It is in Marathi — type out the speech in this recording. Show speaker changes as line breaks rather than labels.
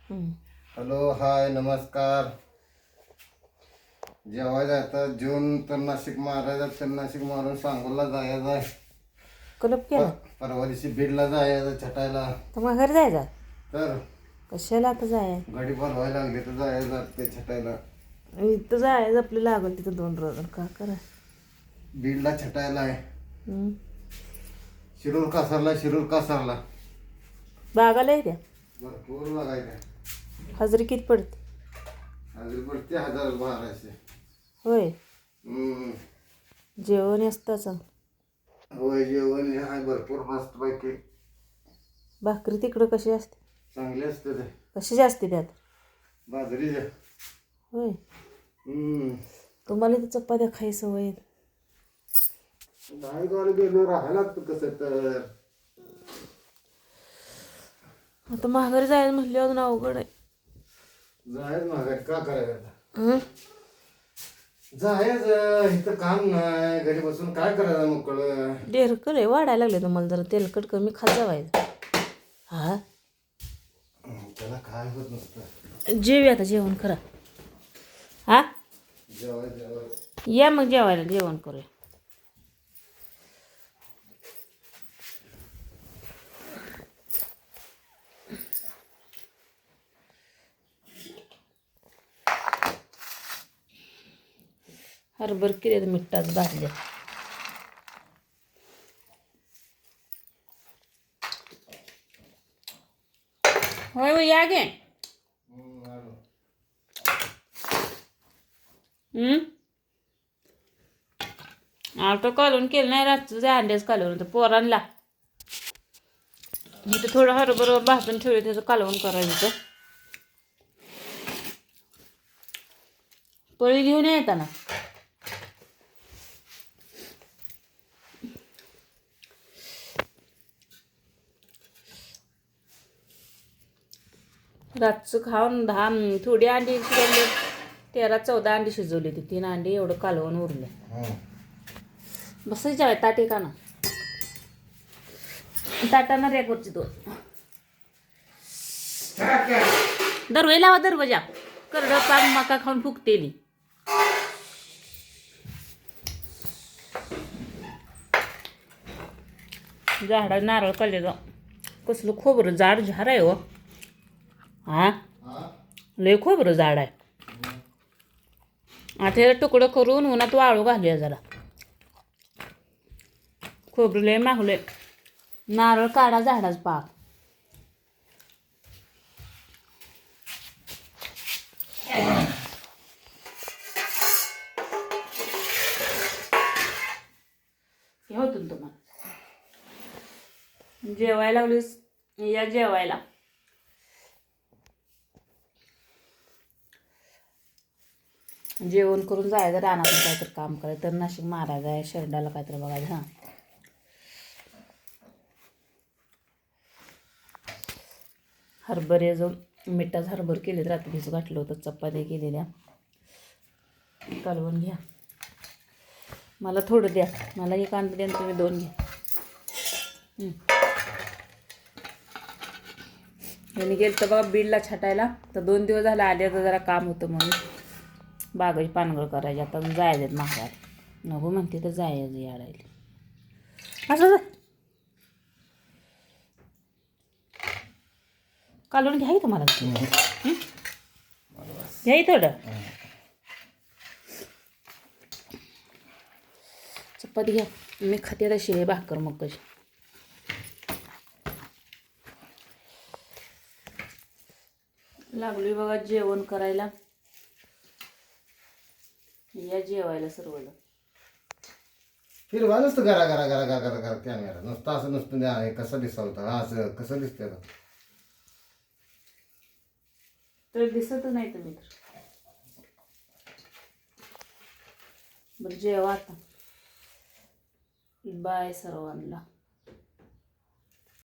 हम्म.
हॅलो हाय नमस्कार. जेवायला जातात जेवून तर नाशिक मारायचं तर नाशिक मारून सांगोला जायचं आहे.
कलप केला
परवा दिवशी बीडला जायचं छटायला.
तर मग घरी जायचा
तर
कशाला आता जाय
गाडी बोलवायला लागली तर जायचं ते छटायला.
इथं जायचं आपलं लागल तिथं 2 रोज का करा.
बीडला छटायला आहे.
हम्म.
शिरूर कासारला
बागाला आहे त्या
भरपूर बघायचं.
हजरी किती पडते?
हजरी पडते 1000-1200.
होय.
हम्म.
जेवण असताच
होय जेवण हे आहे भरपूर मस्त पैकी.
भाकरी तिकडं कशी असते?
चांगले असते ते
कशी असते त्यात?
बाजरीच्या.
होय.
हम्म.
तुम्हाला इथं चपात्या खाई सवय आहे.
गावाला गेलो राहायला लागतं कसं तर.
आता माघारी जायचं म्हटलं अजून अवघड आहे.
जायचं माघारी का करायचं आता.
हं?
जायचं इथं काम नाही घरी बसून काय करायचं मोकळं.
डेरकं लय वाढायला लागले तुम्हाला जरा तेलकट कमी खात जावायचं. हा
त्याला काय होत नसतं.
जेवी आता जेवण करा. हा
जेवाय
या मग जेवायला जेवण करूया. हरभर केले तर मिठात भाजले. होय होय या गे. आटो कालवून केलं नाही रातचं जे अंड्याच कालवून होतं पोरांना. मी तर थोडं हरभर भाजून ठेवले त्याचं कालवून करायचं. पळी घेऊन येताना रातचं खाऊन थोडी अंडी शिजवली 13-14 अंडी शिजवली ती 3 अंडी एवढं कालवून उरलं. बसायच्या ताटे का ना ताटानं रेकवरची 2 दरवाजा लावा दरवाजा करडं पाक मका खाऊन फुकतेली. झाडा नारळ काढलेलं कसलं खोबरं जाड झाड आहे हो. हा लय खोबरं जाड आहे. आता हे तुकडं करून उन्हात वाळू घालूया जरा. खोबरं लय मागले नारळ काढा झाडाच पाक. हे होतं तुम्हाला जेवायला लागलीस या जेवायला. जेवण करून जायचं रानातून काहीतरी काम करायचं तर नाशिक मारायचं आहे शेरडाला काहीतरी बघायचं. हां हरभरे जो मिठाच हरभर केले रात्री भिजू घातलं होतं. चपात्या केलेल्या कालवून घ्या. मला थोडं द्या मला एक अंड द्या तुम्ही 2 घ्या. मी गेलं तर बघा बीडला छटायला तर 2 दिवस झाले आले तर जरा काम होतं म्हणून बागाची पानगळ करायची. आता जायचं माघार नको म्हणते तर जायचं याडायला. असं कालवून घ्या तुम्हाला घ्या थोडं. चपाती घ्या मी खाते तशी आहे भाकर मग कशी. लागली बघा जेवण करायला. या जेवायला सर्वजण.
फिरवा नसतं घरा घरा घरा घरा घरा घरा कॅमेरा नुसतं असं नुसतं द्या कसं दिसवतं असं कसं दिसतंय का
तर दिसतच नाही तुम्ही तर. बरं जेवा आता. बाय सर्वांना.